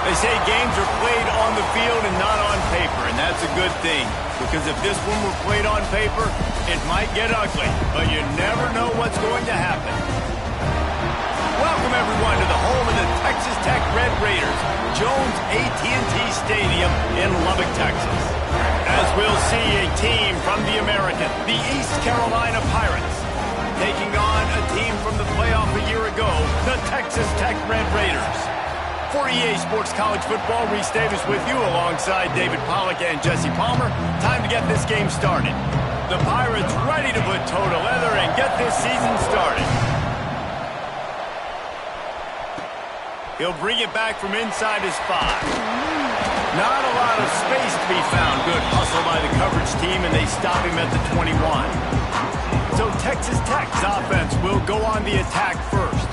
They say games are played on the field and not on paper, and that's a good thing. Because if this one were played on paper, it might get ugly. But you never know what's going to happen. Welcome, everyone, to the home of the Texas Tech Red Raiders, Jones AT&T Stadium in Lubbock, Texas. As we'll see a team from the American, the East Carolina Pirates, taking on a team from the playoff a year ago, the Texas Tech Red Raiders. For EA Sports College Football, Reese Davis with you alongside David Pollack and Jesse Palmer. Time to get this game started. The Pirates ready to put toe to leather and get this season started. He'll bring it back from inside his 5. Not a lot of space to be found. Good hustle by the coverage team, and they stop him at the 21. So Texas Tech's offense will go on the attack first.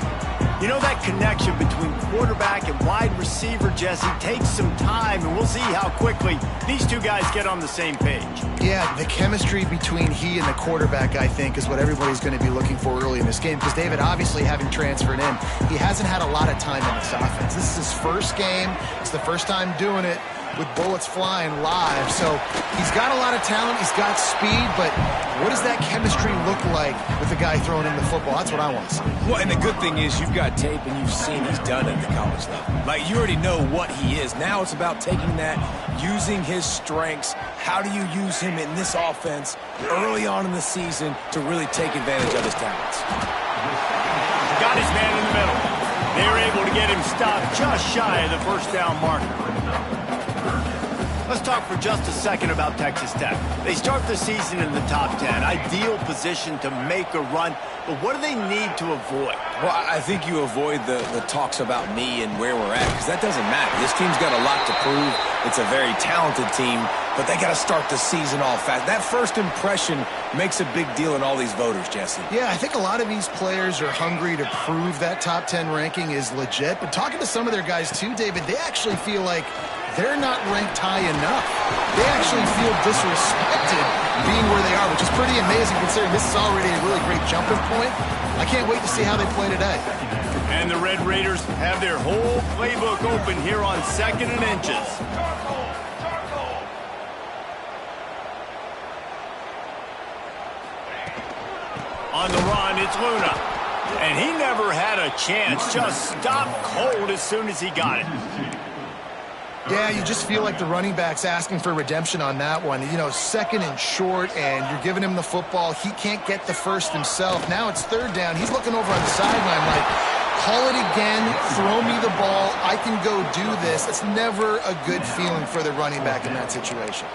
You know, that connection between quarterback and wide receiver, Jesse, takes some time, and we'll see how quickly these two guys get on the same page. Yeah, the chemistry between he and the quarterback, I think, is what everybody's going to be looking for early in this game. Because David, obviously, having transferred in, he hasn't had a lot of time in this offense. This is his first game. It's the first time doing it with bullets flying live. So he's got a lot of talent. He's got speed. But what does that chemistry look like with the guy throwing in the football? That's what I want to see. Well, and the good thing is you've got tape and you've seen he's done it at the college level. Like, you already know what he is. Now it's about taking that, using his strengths. How do you use him in this offense early on in the season to really take advantage of his talents? Got his man in the middle. They were able to get him stopped just shy of the first down marker. Let's talk for just a second about Texas Tech. They start the season in the top 10. Ideal position to make a run. But what do they need to avoid? Well, I think you avoid the talks about me and where we're at, because that doesn't matter. This team's got a lot to prove. It's a very talented team, but they got to start the season off fast. That first impression makes a big deal in all these voters, Jesse. Yeah, I think a lot of these players are hungry to prove that top 10 ranking is legit. But talking to some of their guys too, David, they actually feel like they're not ranked high enough. They actually feel disrespected being where they are, which is pretty amazing considering this is already a really great jumping point. I can't wait to see how they play today. And the Red Raiders have their whole playbook open here on 2nd and inches. On the run, it's Luna. And he never had a chance. Just stopped cold as soon as he got it. Yeah, you just feel like the running back's asking for redemption on that one. You know, 2nd and short, and you're giving him the football. He can't get the first himself. Now it's 3rd down. He's looking over on the sideline like, call it again, throw me the ball, I can go do this. It's never a good feeling for the running back in that situation.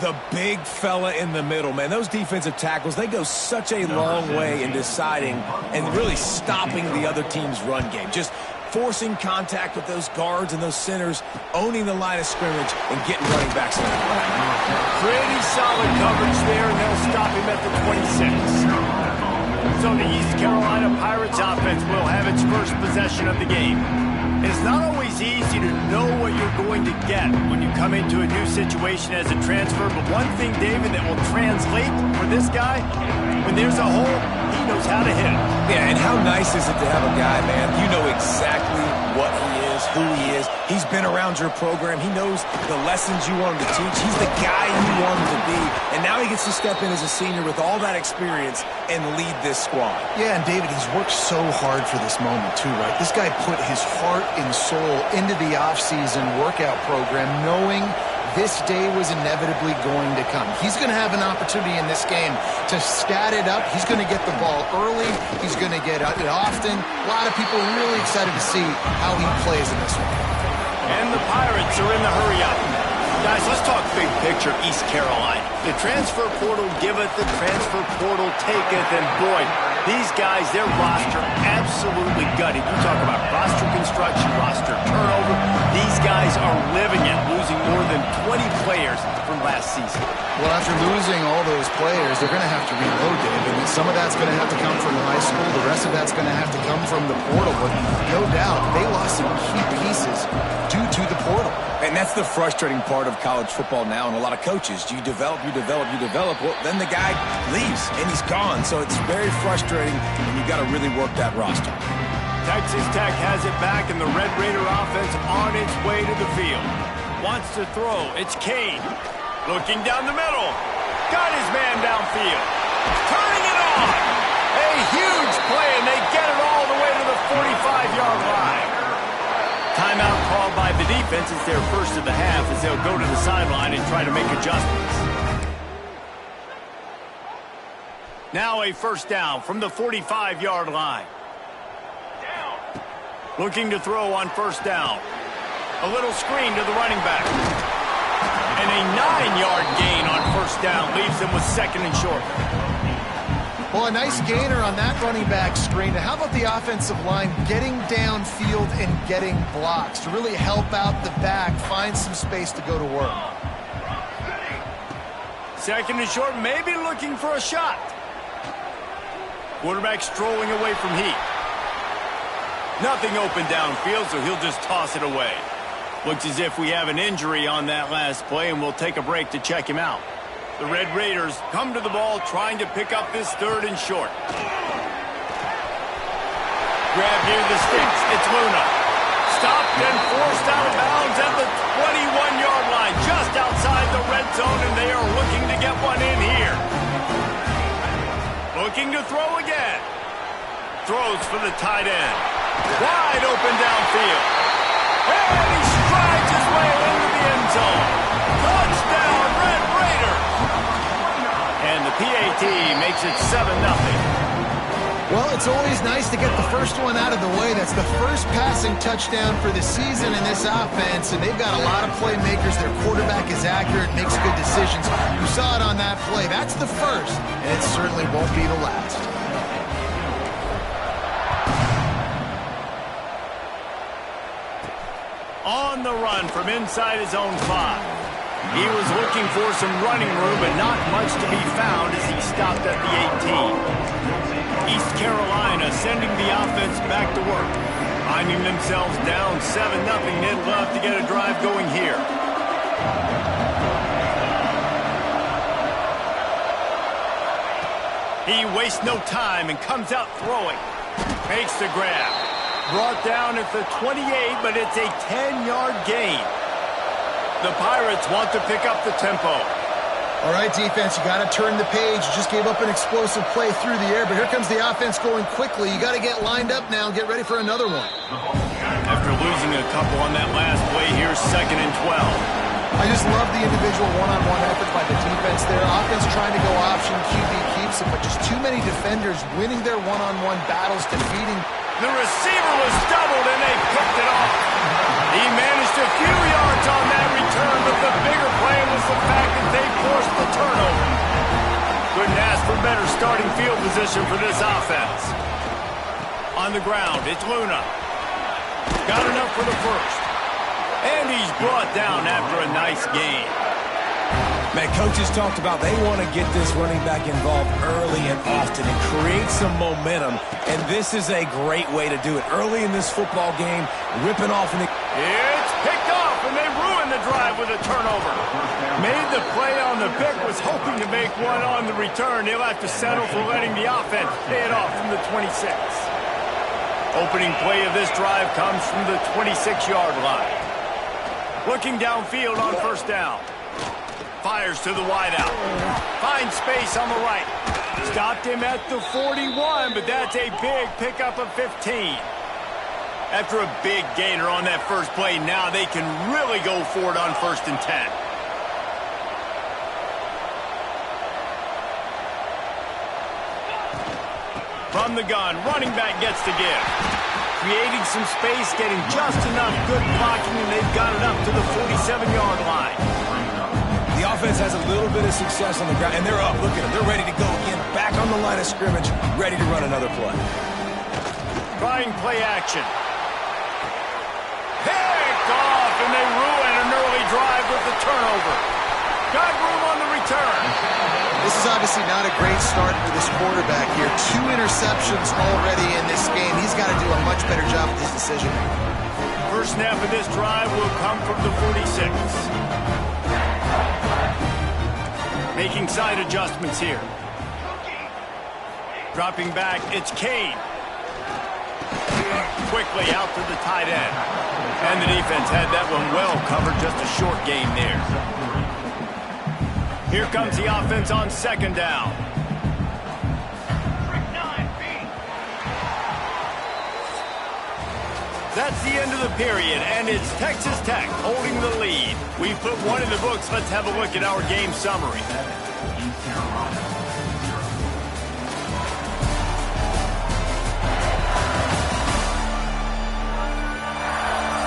The big fella in the middle, man. Those defensive tackles, they go such a long way in deciding and really stopping the other team's run game. Just forcing contact with those guards and those centers, owning the line of scrimmage, and getting running backs in the line. Pretty solid coverage there, and they'll stop him at the 26. So the East Carolina Pirates offense will have its first possession of the game. It's not always easy to know what you're going to get when you come into a new situation as a transfer, but one thing, David, that will translate for this guy, when there's a hole, he knows how to hit it. Yeah, and how nice is it to have a guy, man, you know exactly what he is, who he is. He's been around your program. He knows the lessons you want him to teach. He's the guy you want him to be, and now he gets to step in as a senior with all that experience and lead this squad. Yeah, and David, he's worked so hard for this moment too, right? This guy put his heart and soul into the offseason workout program knowing this day was inevitably going to come. He's going to have an opportunity in this game to stat it up. He's going to get the ball early. He's going to get it often. A lot of people are really excited to see how he plays in this one. And the Pirates are in the hurry-up. Guys, let's talk big picture East Carolina. The transfer portal giveth, the transfer portal taketh, and boy, these guys, their roster absolutely gutted. You talk about roster construction, roster turnover. These guys are living it, losing more than 20 players from last season. Well, after losing all those players, they're going to have to reload, David. And some of that's going to have to come from the high school. The rest of that's going to have to come from the portal. But no doubt, they lost some key pieces due to the portal. And that's the frustrating part of college football now, and a lot of coaches. You develop, you develop, you develop. Well, then the guy leaves, and he's gone. So it's very frustrating, and you've got to really work that roster. Texas Tech has it back, and the Red Raider offense on its way to the field. Wants to throw. It's Kane. Looking down the middle. Got his man downfield. Turning it on. A huge play, and they get it all the way to the 45-yard line. Timeout called by the defense. It's their first of the half as they'll go to the sideline and try to make adjustments. Now a first down from the 45-yard line. Looking to throw on first down. A little screen to the running back. And a 9-yard gain on first down leaves them with second and short. Well, a nice gainer on that running back screen. Now, how about the offensive line getting downfield and getting blocks to really help out the back, find some space to go to work? Second and short, maybe looking for a shot. Quarterback strolling away from heat. Nothing open downfield, so he'll just toss it away. Looks as if we have an injury on that last play, and we'll take a break to check him out. The Red Raiders come to the ball trying to pick up this third and short. Grab near the sticks. It's Luna. Stopped and forced out of bounds at the 21-yard line, just outside the red zone, and they are looking to get one in here. Looking to throw again. Throws for the tight end. Wide open downfield. And he strides his way into the end zone. Touchdown, Red Raiders. And the PAT makes it 7-0. Well, it's always nice to get the first one out of the way. That's the first passing touchdown for the season in this offense, and they've got a lot of playmakers. Their quarterback is accurate, makes good decisions. You saw it on that play. That's the first, and it certainly won't be the last. On the run from inside his own 5. He was looking for some running room, but not much to be found as he stopped at the 18. East Carolina sending the offense back to work. Finding themselves down 7-0, they'd love to get a drive going here. He wastes no time and comes out throwing. Makes the grab. Brought down at the 28, but it's a 10-yard gain. The Pirates want to pick up the tempo. All right, defense, you got to turn the page. You just gave up an explosive play through the air, but here comes the offense going quickly. You got to get lined up now and get ready for another one. After losing a couple on that last play, here's 2nd and 12. I just love the individual one-on-one efforts by the defense there. Offense trying to go option, QB keeps it, but just too many defenders winning their one-on-one battles, defeating. The receiver was doubled, and they picked it off. He managed a few yards on that return, but the bigger play was the fact that they forced the turnover. Couldn't ask for better starting field position for this offense. On the ground, it's Luna. Got enough for the first. And he's brought down after a nice gain. Man, coaches talked about they want to get this running back involved early and often and create some momentum, and this is a great way to do it. Early in this football game, ripping off in the... It's picked off, and they ruined the drive with a turnover. Made the play on the pick, was hoping to make one on the return. They'll have to settle for letting the offense pay it off from the 26. Opening play of this drive comes from the 26-yard line. Looking downfield on first down. Fires to the wideout. Finds space on the right. Stopped him at the 41, but that's a big pickup of 15. After a big gainer on that first play, now they can really go for it on 1st and 10. From the gun, running back gets the give. Creating some space, getting just enough good blocking, and they've got it up to the 47-yard line. The offense has a little bit of success on the ground, and they're up. Look at them. They're ready to go again. Back on the line of scrimmage, ready to run another play. Trying play action. Picked off, and they ruin an early drive with the turnover. Got room on the return. This is obviously not a great start for this quarterback here. 2 interceptions already in this game. He's got to do a much better job with his decision. First snap of this drive will come from the 46. Making side adjustments here. Dropping back, it's Kane. quickly out to the tight end. And the defense had that one well covered, just a short gain there. Here comes the offense on second down. That's the end of the period, and it's Texas Tech holding the lead. We've put one in the books. Let's have a look at our game summary.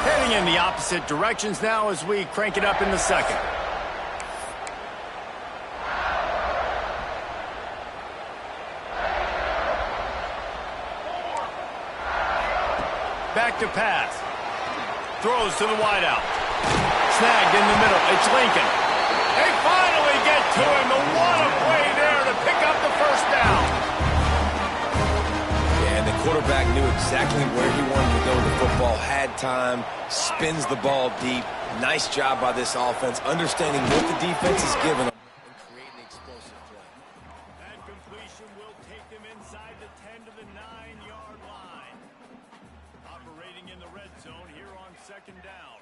Heading in the opposite directions now as we crank it up in the second. Back to pass. Throws to the wideout. Snagged in the middle. It's Lincoln. They finally get to him. And what a play there to pick up the first down. Yeah, and the quarterback knew exactly where he wanted to go with the football. Had time. Spins the ball deep. Nice job by this offense. Understanding what the defense is giving them. And creating explosive play. That completion will take them inside the 10 to the 9-yard line. Operating in the red zone here on second down.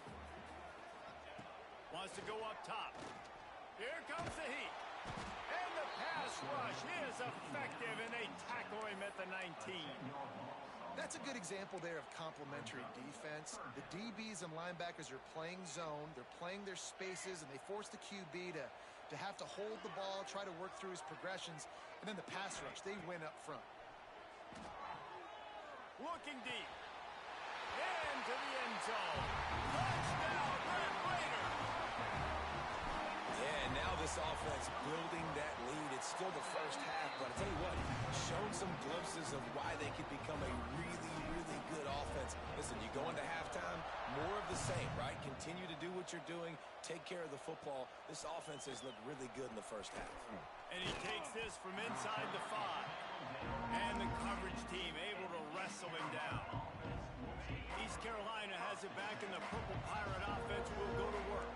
Wants to go up top. Here comes the heat. And the pass rush is effective, and they tackle him at the 19. That's a good example there of complementary defense. The DBs and linebackers are playing zone. They're playing their spaces, and they force the QB to have to hold the ball, try to work through his progressions. And then the pass rush, they win up front. Looking deep. Into the end zone. Touchdown, Red Raider. Yeah, and now this offense building that lead. It's still the first half, but I tell you what, shown some glimpses of why they could become a really, really good offense. Listen, you go into halftime, more of the same, right? Continue to do what you're doing, take care of the football. This offense has looked really good in the first half. And he takes this from inside the 5. And the coverage team able to wrestle him down. East Carolina has it back, and the Purple Pirate offense will go to work.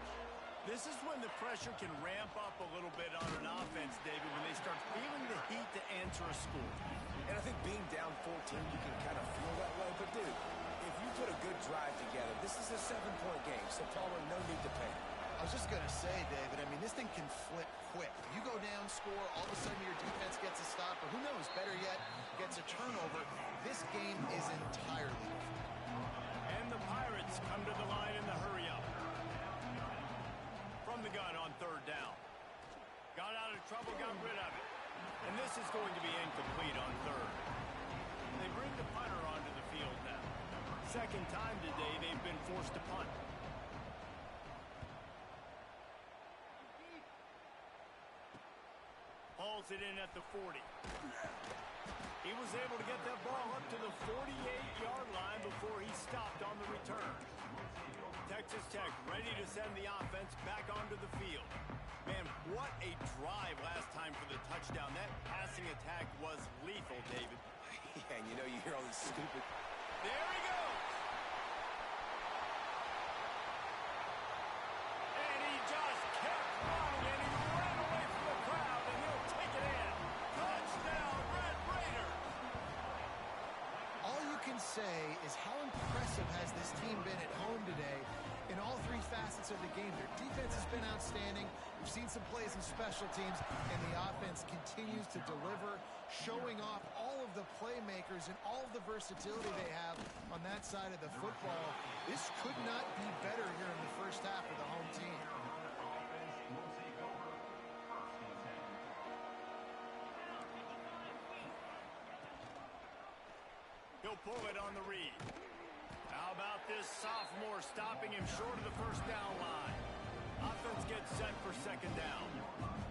This is when the pressure can ramp up a little bit on an offense, David, when they start feeling the heat to answer a score. And I think being down 14, you can kind of feel that way. But, dude, if you put a good drive together, this is a 7-point game, so Palmer, no need to panic. I was just going to say, David, I mean, this thing can flip quick. You go down, score, all of a sudden your defense gets a stop, or who knows, better yet, gets a turnover. This game is entirely different. And the Pirates come to the line in the hurry-up. From the gun on third down. Got out of trouble, got rid of it. And this is going to be incomplete on third. They bring the punter onto the field now. Second time today they've been forced to punt. Hauls it in at the 40. He was able to get that ball up to the 48-yard line before he stopped on the return. Texas Tech ready to send the offense back onto the field. Man, what a drive last time for the touchdown. That passing attack was lethal, David. Yeah, and you know you hear all these stupid... There he goes. And he just kept running, and he ran away from the crowd, and he'll take it in. Touchdown, Red Raider. All you can say is how impressive has this team been at home today in all 3 facets of the game. Their defense has been outstanding. We've seen some plays in special teams, and the offense continues to deliver, showing off all of the playmakers and all of the versatility they have on that side of the football. This could not be better here in the first half of the home team. He'll pull it on the read. How about this sophomore stopping him short of the first down line? Offense gets set for second down.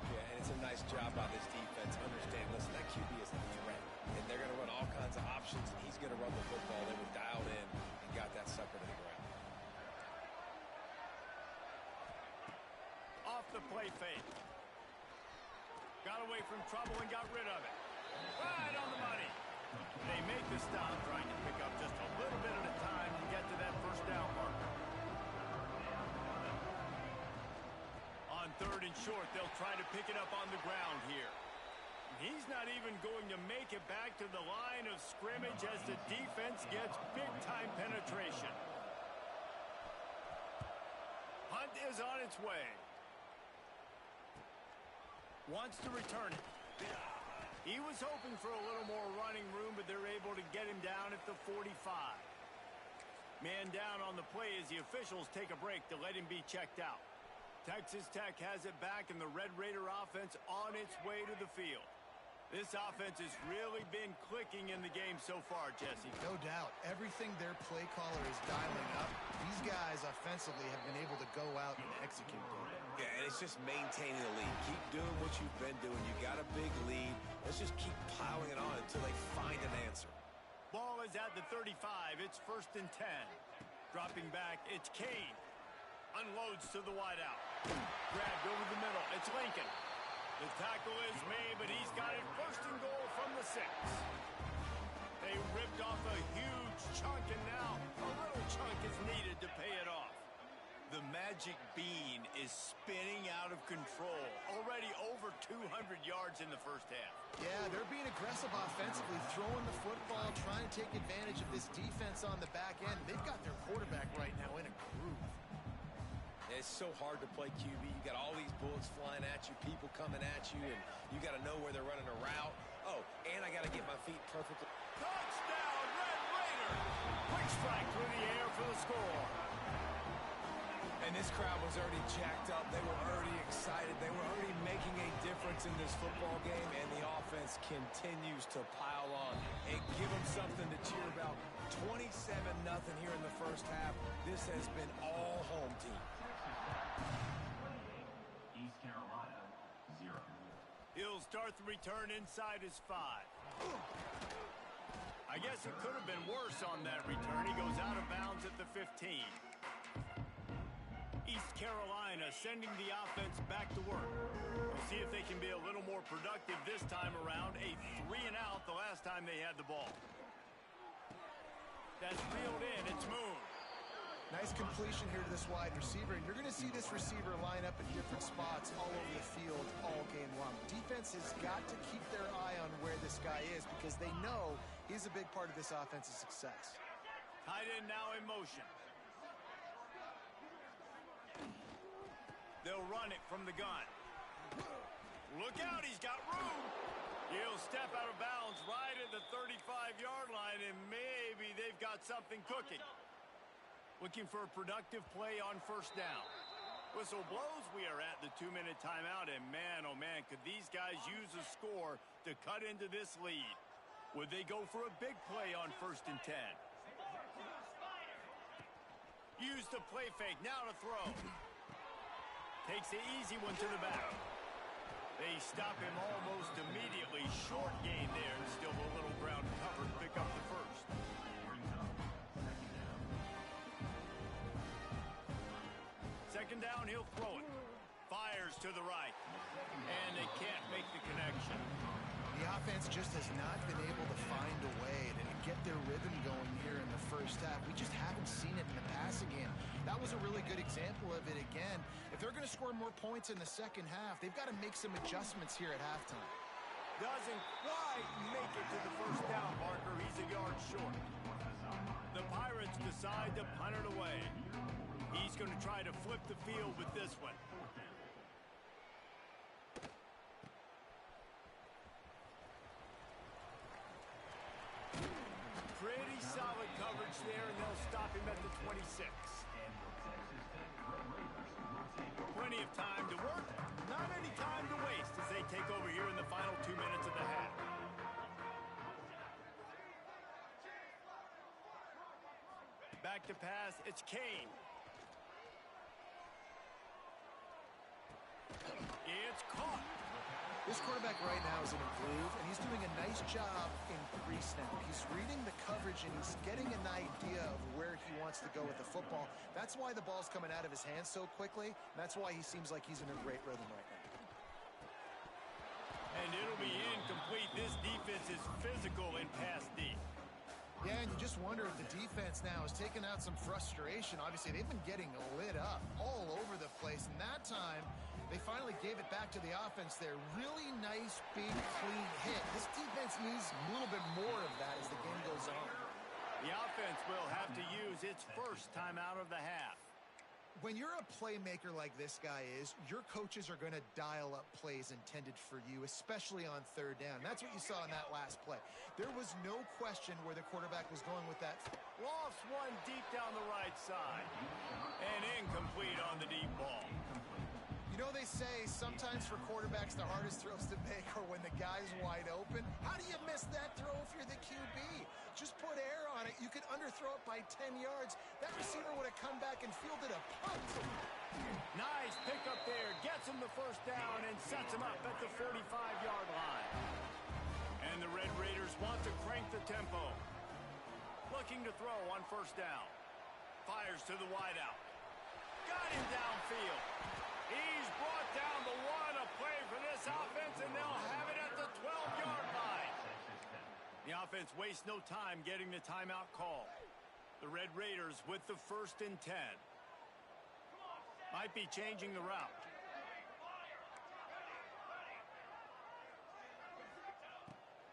Yeah, and it's a nice job by this defense. Understand, listen, that QB is a threat. And they're going to run all kinds of options, and he's going to run the football. They were dialed in and got that sucker to the ground. Off the play fake. Got away from trouble and got rid of it. Right on the money. They make the stop, trying to pick up just a little bit at a time to get to that first down marker. On third and short, they'll try to pick it up on the ground here. He's not even going to make it back to the line of scrimmage as the defense gets big-time penetration. Hunt is on its way. Wants to return it. He was hoping for a little more running room, but they're able to get him down at the 45. Man down on the play as the officials take a break to let him be checked out. Texas Tech has it back, and the Red Raider offense on its way to the field. This offense has really been clicking in the game so far, Jesse. No doubt. Everything their play caller is dialing up, these guys offensively have been able to go out and execute. Yeah, and it's just maintaining the lead. Keep doing what you've been doing. You got a big lead. Let's just keep piling it on until they find an answer. Ball is at the 35. It's 1st and 10. Dropping back, it's Kane. Unloads to the wideout. Grabbed over the middle. It's Lincoln. The tackle is made, but he's got it 1st and goal from the 6. They ripped off a huge chunk, and now a little chunk is needed to pay it off. The magic bean is spinning out of control. Already over 200 yards in the first half. Yeah, they're being aggressive offensively, throwing the football, trying to take advantage of this defense on the back end. They've got their quarterback right now in a groove. It's so hard to play QB. You got all these bullets flying at you, people coming at you, and you got to know where they're running a route. Oh, and I got to get my feet perfectly. Touchdown, Red Raider! Quick strike through the air for the score. And this crowd was already jacked up. They were already excited. They were already making a difference in this football game, and the offense continues to pile on and give them something to cheer about. 27-0 here in the first half. This has been all home team. East Carolina, 0. He'll start the return inside his 5. I guess it could have been worse on that return. He goes out of bounds at the 15. East Carolina sending the offense back to work. We'll see if they can be a little more productive this time around. A 3-and-out the last time they had the ball. That's reeled in. It's Moon. Nice completion here to this wide receiver, and you're going to see this receiver line up in different spots all over the field all game long. Defense has got to keep their eye on where this guy is because they know he's a big part of this offense's success. Tight end now in motion. They'll run it from the gun. Look out, he's got room. He'll step out of bounds right at the 35-yard line, and maybe they've got something cooking. Looking for a productive play on 1st down. Whistle blows, we are at the 2-minute timeout, and man, oh man, could these guys use a score to cut into this lead? Would they go for a big play on 1st and 10? Use the play fake, now to throw. Takes the easy one to the back. They stop him almost immediately. Short gain there, and still a little ground cover to pick up the 1st. Second down, he'll throw it. Fires to the right. And they can't make the connection. The offense just has not been able to find a way to get their rhythm going here in the first half. We just haven't seen it in the passing game. That was a really good example of it again. If they're going to score more points in the second half, they've got to make some adjustments here at halftime. Doesn't quite make it to the 1st down marker. He's a yard short. The Pirates decide to punt it away. He's going to try to flip the field with this one. Pretty solid coverage there, and they'll stop him at the 26. Plenty of time to work, not any time to waste as they take over here in the final 2 minutes of the half. Back to pass, it's Kane. It's caught. This quarterback right now is in a groove, and he's doing a nice job in pre-snap. He's reading the coverage, and he's getting an idea of where he wants to go with the football. That's why the ball's coming out of his hands so quickly. And that's why he seems like he's in a great rhythm right now. And it'll be incomplete. This defense is physical in pass deep. Yeah, and you just wonder if the defense now is taking out some frustration. Obviously, they've been getting lit up all over the place, and that time They finally gave it back to the offense there. Really nice, big, clean hit. This defense needs a little bit more of that as the game goes on. The offense will have to use its first timeout of the half. When you're a playmaker like this guy is, your coaches are going to dial up plays intended for you, especially on third down. That's what you saw in that last play. There was no question where the quarterback was going with that. Lofts one deep down the right side. And incomplete on the deep ball. You know, they say sometimes for quarterbacks the hardest throws to make are when the guy's wide open. How do you miss that throw if you're the QB? Just put air on it. You could underthrow it by 10 yards. That receiver would have come back and fielded a punt. Nice pickup there. Gets him the first down and sets him up at the 45-yard line. And the Red Raiders want to crank the tempo. Looking to throw on first down. Fires to the wideout. Got him downfield. He's brought down the one, a play for this offense, and they'll have it at the 12-yard line. The offense wastes no time getting the timeout call. The Red Raiders with the 1st and 10. Might be changing the route.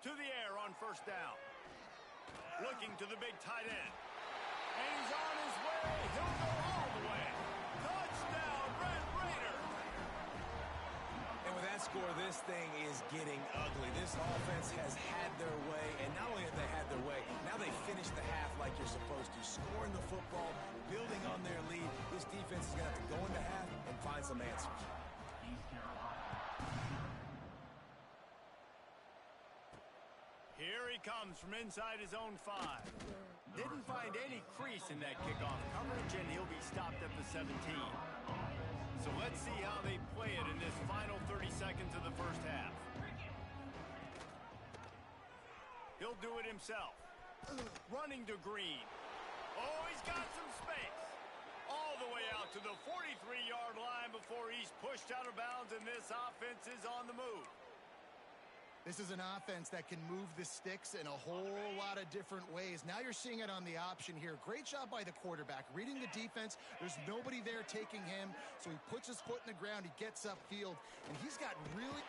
To the air on first down. Looking to the big tight end. And he's on his way. He'll go all the way. Touchdown, Red Raiders! And with that score, this thing is getting ugly. This offense has had their way, and not only have they had their way, now they finish the half like you're supposed to, scoring the football, building on their lead. This defense is going to have to go into half and find some answers. East Carolina. Here he comes from inside his own 5. Didn't find any crease in that kickoff coverage, and he'll be stopped at the 17. So let's see how they play it in this final 30 seconds of the first half. He'll do it himself. Running to Green. Oh, he's got some space. All the way out to the 43-yard line before he's pushed out of bounds, and this offense is on the move. This is an offense that can move the sticks in a whole lot of different ways. Now you're seeing it on the option here. Great job by the quarterback. Reading the defense, there's nobody there taking him, so he puts his foot in the ground, he gets upfield, and he's got really...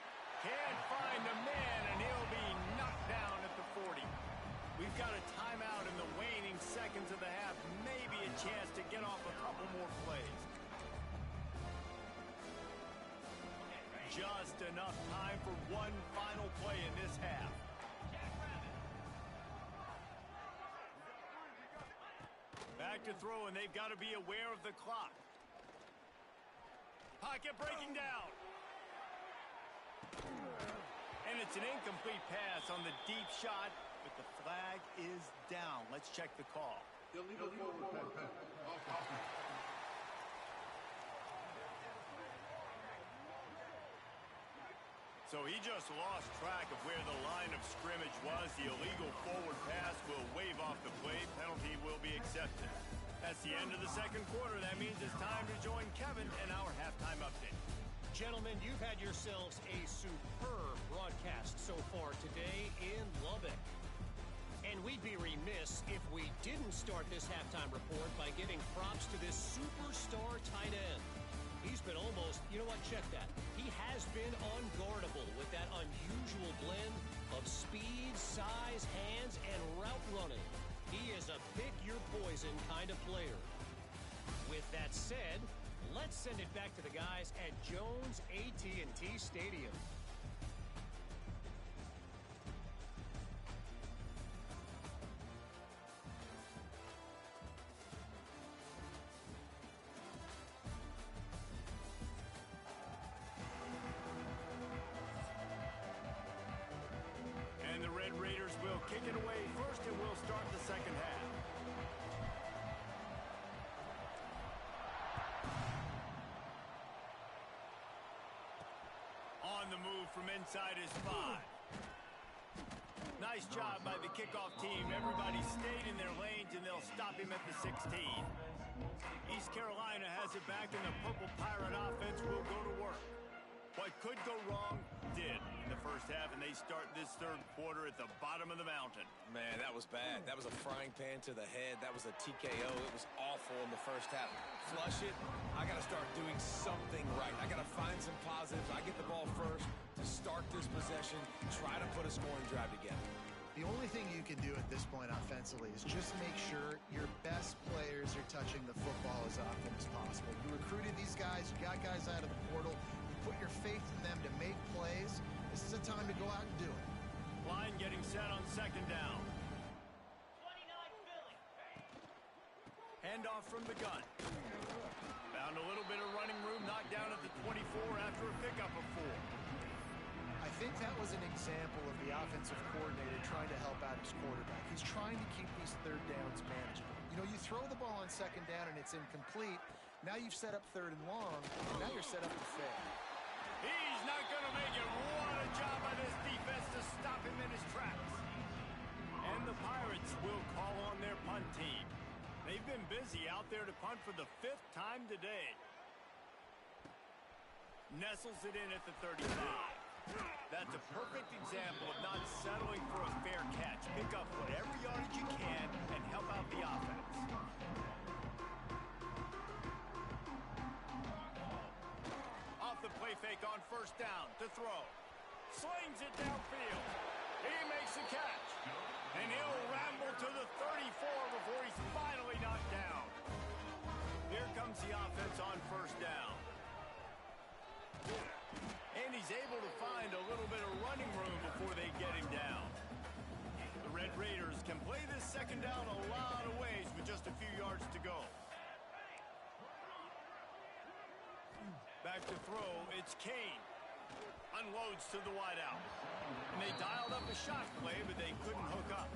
Can't find the man, and he'll be knocked down at the 40. We've got a timeout in the waning seconds of the half. Maybe a chance to get off a couple more plays. Just enough time for one final play in this half. Back to throw, and they've got to be aware of the clock. Pocket breaking down. And it's an incomplete pass on the deep shot, but the flag is down. Let's check the call. Illegal forward pass. So he just lost track of where the line of scrimmage was. The illegal forward pass will wave off the play. Penalty will be accepted. That's the end of the second quarter. That means it's time to join Kevin in our halftime update. Gentlemen, you've had yourselves a superb broadcast so far today in Lubbock. And we'd be remiss if we didn't start this halftime report by giving props to this superstar tight end. He's been almost, you know what, check that. He has been unguardable with that unusual blend of speed, size, hands, and route running. He is a pick-your-poison kind of player. With that said, let's send it back to the guys at Jones AT&T Stadium. And the Red Raiders will kick it away first, and we'll start the second half. On the move from inside his 5. Nice job by the kickoff team. Everybody stayed in their lanes, and they'll stop him at the 16. East Carolina has it back, and the Purple Pirate offense will go to work. What could go wrong did in the first half, and they start this third quarter at the bottom of the mountain. Man, that was bad. That was a frying pan to the head. That was a TKO. It was awful in the first half. Flush it. I got to start doing something right. I got to find some positives. I get the ball first to start this possession, try to put a scoring drive together. The only thing you can do at this point offensively is just make sure your best players are touching the football as often as possible. You recruited these guys, you got guys out of the portal, you put your faith in them to make plays. This is a time to go out and do it. Line getting set on second down. 29 Philly. Handoff from the gun. Found a little bit of running room, knocked down at the 24 after a pickup of 4. I think that was an example of the offensive coordinator trying to help out his quarterback. He's trying to keep these third downs manageable. You know, you throw the ball on second down and it's incomplete. Now you've set up third and long, and now you're set up to fail. He's not going to make it. What a job by this defense to stop him in his tracks. And the Pirates will call on their punt team. They've been busy out there to punt for the 5th time today. Nestles it in at the 35. That's a perfect example of not settling for a fair catch. Pick up whatever yardage you can and help out the offense. Off the play fake on first down to throw. Slings it downfield. He makes the catch. And he'll ramble to the 34 before he's finally knocked down. Here comes the offense on first down. And he's able to find a little bit of running room before they get him down. The Red Raiders can play this second down a lot of ways with just a few yards to go. Back to throw, it's Kane. Unloads to the wideout. And they dialed up a shot play, but they couldn't hook up.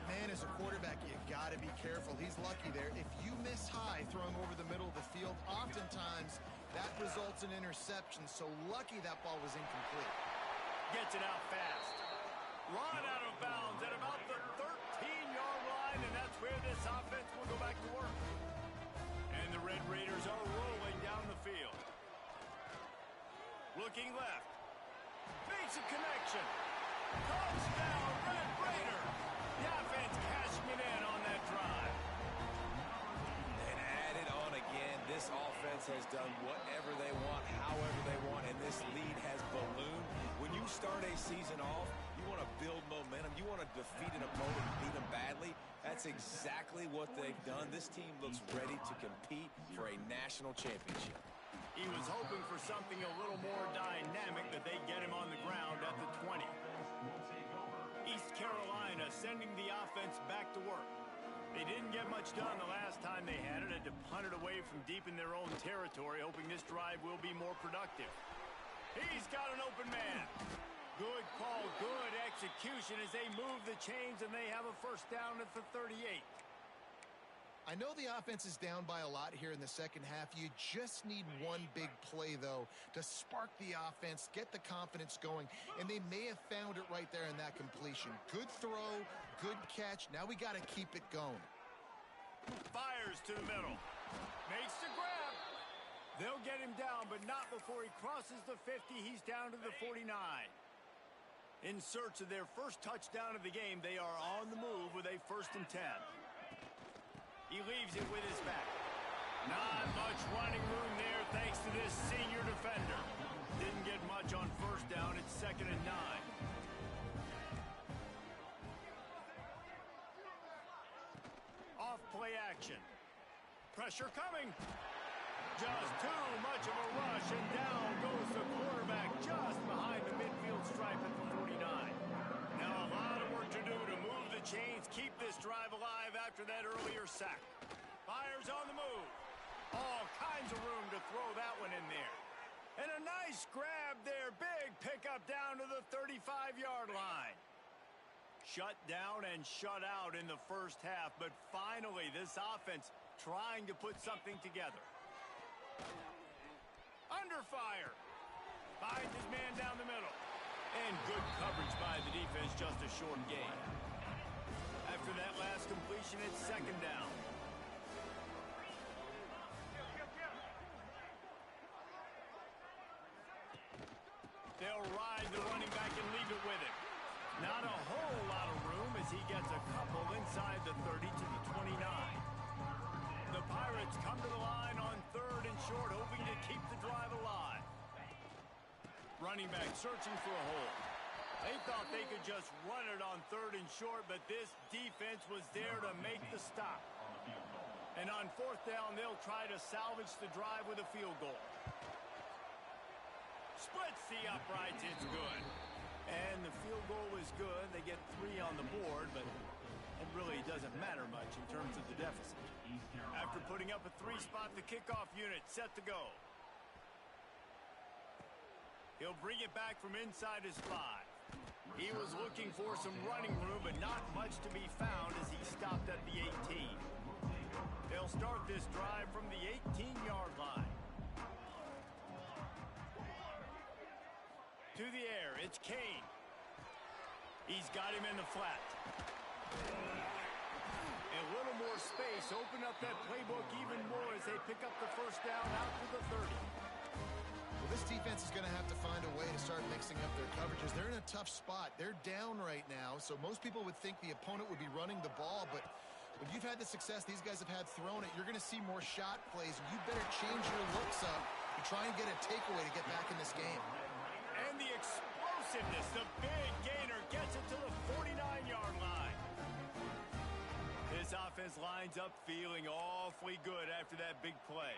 Man, as a quarterback, you got to be careful. He's lucky there. If you miss high throwing over the middle of the field, oftentimes that results in interception. So lucky that ball was incomplete. Gets it out fast. Run out of bounds at about the 13-yard line, and that's where this offense will go back to work. And the Red Raiders are rolling down the field. Looking left. Makes a connection. Touchdown, Red Raiders. The offense cashing it in on that drive. And add it on again. This offense has done whatever they want, however they want, and this lead has ballooned. When you start a season off, you want to build momentum. You want to defeat an opponent and beat them badly. That's exactly what they've done. This team looks ready to compete for a national championship. He was hoping for something a little more dynamic, that they get him on the ground at the 20. East Carolina sending the offense back to work. They didn't get much done the last time they had it. Had to punt it away from deep in their own territory, hoping this drive will be more productive. He's got an open man. Good call, good execution as they move the chains, and they have a first down at the 38. I know the offense is down by a lot here in the second half. You just need one big play, though, to spark the offense, get the confidence going, and they may have found it right there in that completion. Good throw, good catch. Now we got to keep it going. Fires to the middle. Makes the grab. They'll get him down, but not before he crosses the 50. He's down to the 49. In search of their first touchdown of the game, they are on the move with a 1st and 10. He leaves it with his back. Not much running room there thanks to this senior defender. Didn't get much on first down. It's 2nd and 9. Off play action. Pressure coming. Just too much of a rush, and down goes the quarterback just behind the midfield stripe at the 49. Now a lot of work to do to move the chains, keep this drive alive after that earlier sack. Fires on the move. All kinds of room to throw that one in there. And a nice grab there. Big pickup down to the 35-yard line. Shut down and shut out in the first half, but finally this offense trying to put something together. Under fire. Finds his man down the middle. And good coverage by the defense, just a short gain. After that last completion, it's 2nd down. They'll ride the running back Not a whole lot of room as he gets a couple inside the 30 to the 29. The Pirates come to the line on 3rd and short, hoping to keep the drive alive. Running back searching for a hole. They thought they could just run it on 3rd and short, but this defense was there to make the stop. And on 4th down, they'll try to salvage the drive with a field goal. Splits the uprights, it's good. And the field goal is good. They get 3 on the board, but it really doesn't matter much in terms of the deficit. After putting up a 3-spot, the kickoff unit set to go. He'll bring it back from inside his 5. He was looking for some running room, but not much to be found as he stopped at the 18. They'll start this drive from the 18-yard line. To the air, it's Kane. He's got him in the flat. A little more space, open up that playbook even more as they pick up the first down out to the 30. Well, this defense is going to have to find a way to start mixing up their coverages. They're in a tough spot. They're down right now, so most people would think the opponent would be running the ball, but when you've had the success these guys have had throwing it, you're going to see more shot plays. You better change your looks up and try and get a takeaway to get back in this game. And the explosiveness, the big gainer gets it to the 49-yard line. This offense lines up feeling awfully good after that big play.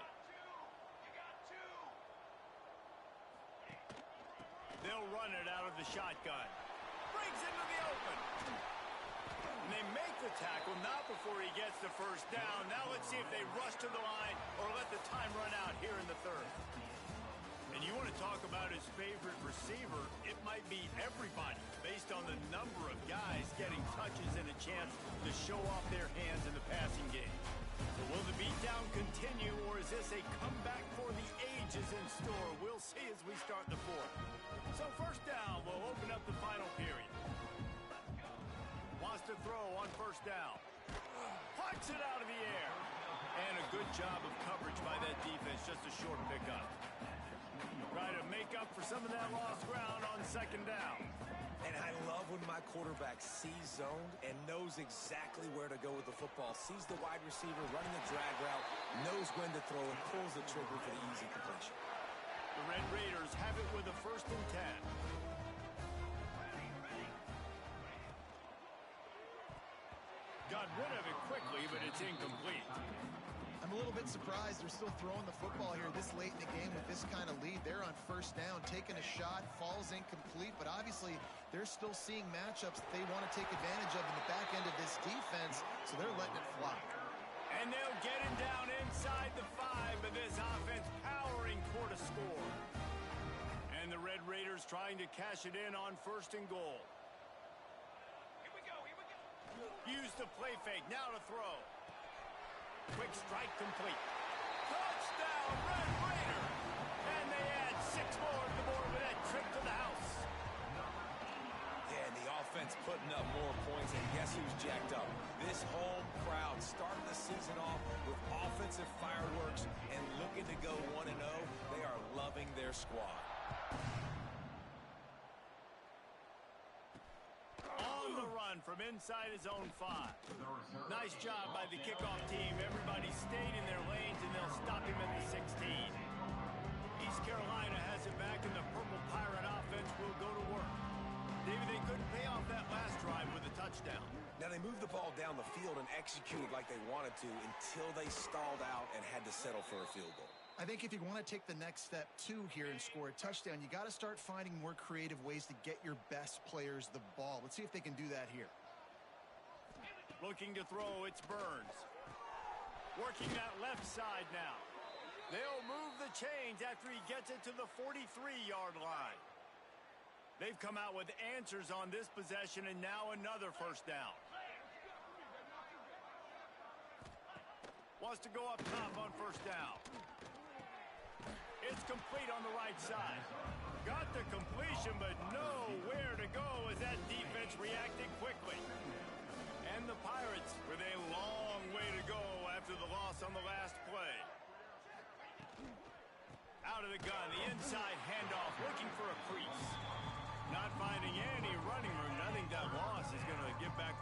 They'll run it out of the shotgun. Brings into the open. And they make the tackle, not before he gets the first down. Now let's see if they rush to the line or let the time run out here in the 3rd. And you want to talk about his favorite receiver, it might be everybody based on the number of guys getting touches and a chance to show off their hands in the passing game. So will the beatdown continue, or is this a comeback for the ages in store? We'll see as we start the 4th. So first down, we'll open up the final period. Wants to throw on first down. Punts it out of the air. And a good job of coverage by that defense, just a short pickup. Try to make up for some of that lost ground on second down. And I love when my quarterback sees zoned and knows exactly where to go with the football. Sees the wide receiver running a drag route, knows when to throw and pulls the trigger for the easy completion. The Red Raiders have it with a 1st and 10. Got rid of it quickly, but it's incomplete. I'm a little bit surprised they're still throwing the football here this late in the game with this kind of lead. They're on first down, taking a shot, falls incomplete, but obviously they're still seeing matchups that they want to take advantage of in the back end of this defense, so they're letting it fly. And they'll get him down inside the 5, but this offense powering toward a score. And the Red Raiders trying to cash it in on 1st and goal. Here we go, here we go. Use the play fake, now to throw. Quick strike complete. Touchdown, Red Raider! And they add 6 more to the board with that trip to the house. Yeah, and the offense putting up more points, and guess who's jacked up? This home crowd starting the season off with offensive fireworks and looking to go 1-0. They are loving their squad. On the run from inside his own 5. Nice job by the kickoff team. Everybody stayed in their lanes, and they'll stop him at the 16. East Carolina has it back, and the Purple Pirate offense will go to work. David, they couldn't pay off that last drive with a touchdown. Now, they moved the ball down the field and executed like they wanted to until they stalled out and had to settle for a field goal. I think if you want to take the next step, too, here and score a touchdown, you got to start finding more creative ways to get your best players the ball. Let's see if they can do that here. Looking to throw, it's Burns. Working that left side now. They'll move the chains after he gets it to the 43-yard line. They've come out with answers on this possession, and now another first down. Wants to go up top on first down. It's complete on the right side. Got the completion, but nowhere to go as that defense reacted quickly. And the Pirates with a long way to go after the loss on the last play. Out of the gun, the inside handoff, looking for a crease. Not finding any running room, nothing to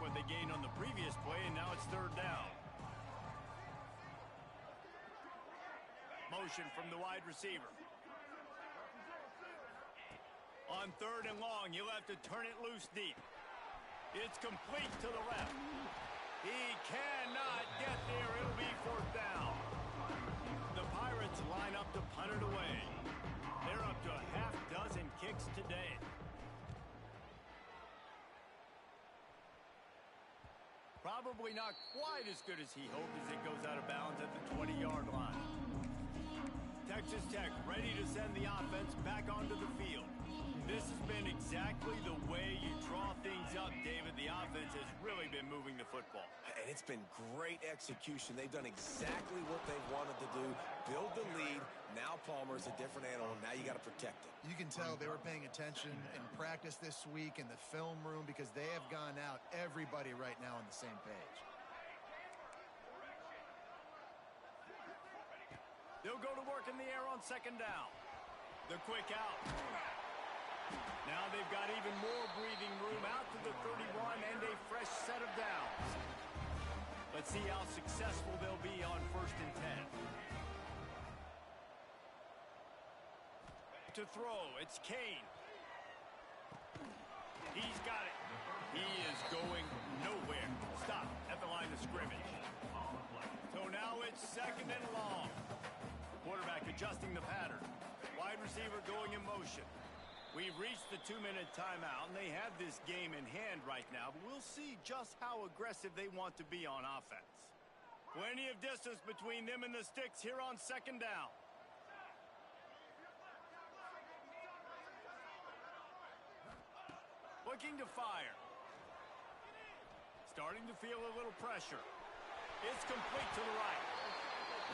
what they gained on the previous play, and now it's third down. Motion from the wide receiver. On third and long, you'll have to turn it loose deep. It's complete to the left. He cannot get there. It'll be fourth down. The Pirates line up to punt it away. They're up to a half dozen kicks today. Probably not quite as good as he hoped as it goes out of bounds at the 20-yard line. Texas Tech ready to send the offense back onto the field. This has been exactly the way you draw things up, David. The offense has really been moving the football. And it's been great execution. They've done exactly what they wanted to do. Build the lead. Now Palmer's a different animal. Now you got to protect it. You can tell they were paying attention in practice this week in the film room because they have gone out, everybody right now on the same page. They'll go to work in the air on second down. The quick out. Now they've got even more breathing room out to the 31 and a fresh set of downs. Let's see how successful they'll be on 1st and 10. To throw, it's Kane. He's got it. He is going nowhere. Stop at the line of scrimmage. So now it's second and long. Quarterback adjusting the pattern. Wide receiver going in motion. We've reached the 2-minute timeout, and they have this game in hand right now, but we'll see just how aggressive they want to be on offense. Plenty of distance between them and the sticks here on second down. Looking to fire. Starting to feel a little pressure. It's complete to the right.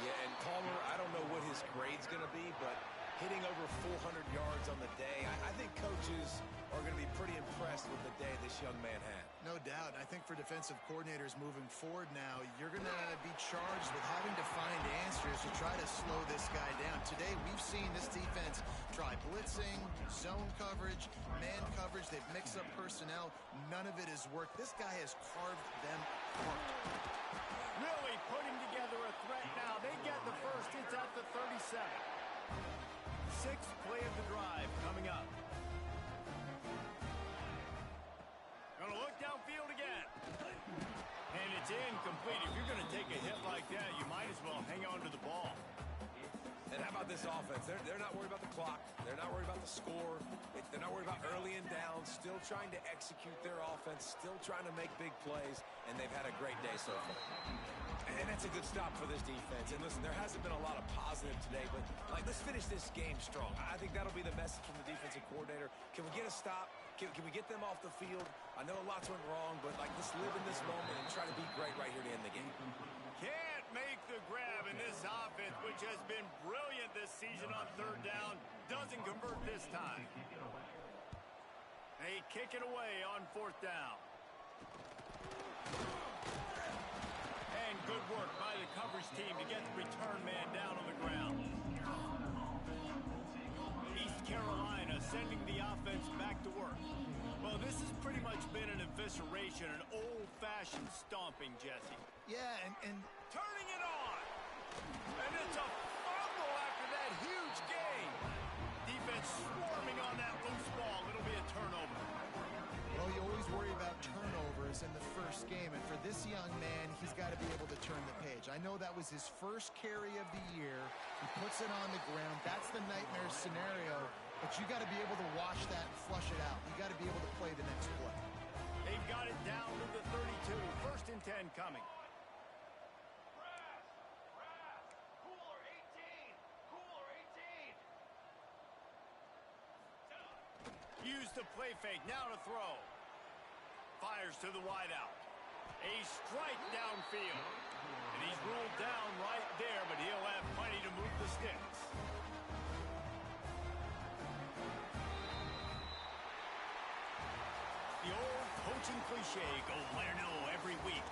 Yeah, and Palmer, I don't know what his grade's going to be, but hitting over 400 yards on the day, I think coaches are going to be pretty impressed with the day this young man had. No doubt. I think for defensive coordinators moving forward now, you're going to be charged with having to find answers to try to slow this guy down. Today, we've seen this defense try blitzing, zone coverage, man coverage. They've mixed up personnel. None of it has worked. This guy has carved them apart. Really putting together a threat now. They get the first. It's at the 37. 6th play of the drive coming up. Gonna look downfield again. And it's incomplete. If you're gonna take a hit like that, you might as well hang on to the ball. And how about this offense? They're not worried about the clock. They're not worried about the score. They're not worried about early and down. Still trying to execute their offense. Still trying to make big plays. And they've had a great day so far. And that's a good stop for this defense. And listen, there hasn't been a lot of positive today, but let's finish this game strong. I think that'll be the message from the defensive coordinator. Can we get a stop? Can we get them off the field? I know lots went wrong, but let's live in this moment and try to be great right here to end the game. Can't make the grab, and this offense, which has been brilliant this season on third down, doesn't convert this time. They kick it away on 4th down. And good work by the coverage team to get the return man down on the ground. East Carolina sending the offense back to work. Well, this has pretty much been an evisceration, an old-fashioned stomping, Jesse. Yeah, and Turning it on! And it's a fumble after that huge gain. Defense swarming on that loose ball. It'll be a turnover. well, you always worry about turnovers in the first game, and for this young man, he's got to be able to turn the page. I know that was his first carry of the year. He puts it on the ground. That's the nightmare scenario, but you got to be able to wash that and flush it out. You got to be able to play the next play. They've got it down to the 32. 1st and 10 coming. Cooler 18. Cooler 18. Use the play fake. Now to throw. Fires to the wideout. A strike downfield. And he's ruled down right there, but he'll have plenty to move the sticks. The old coaching cliche, go 1-0 every week.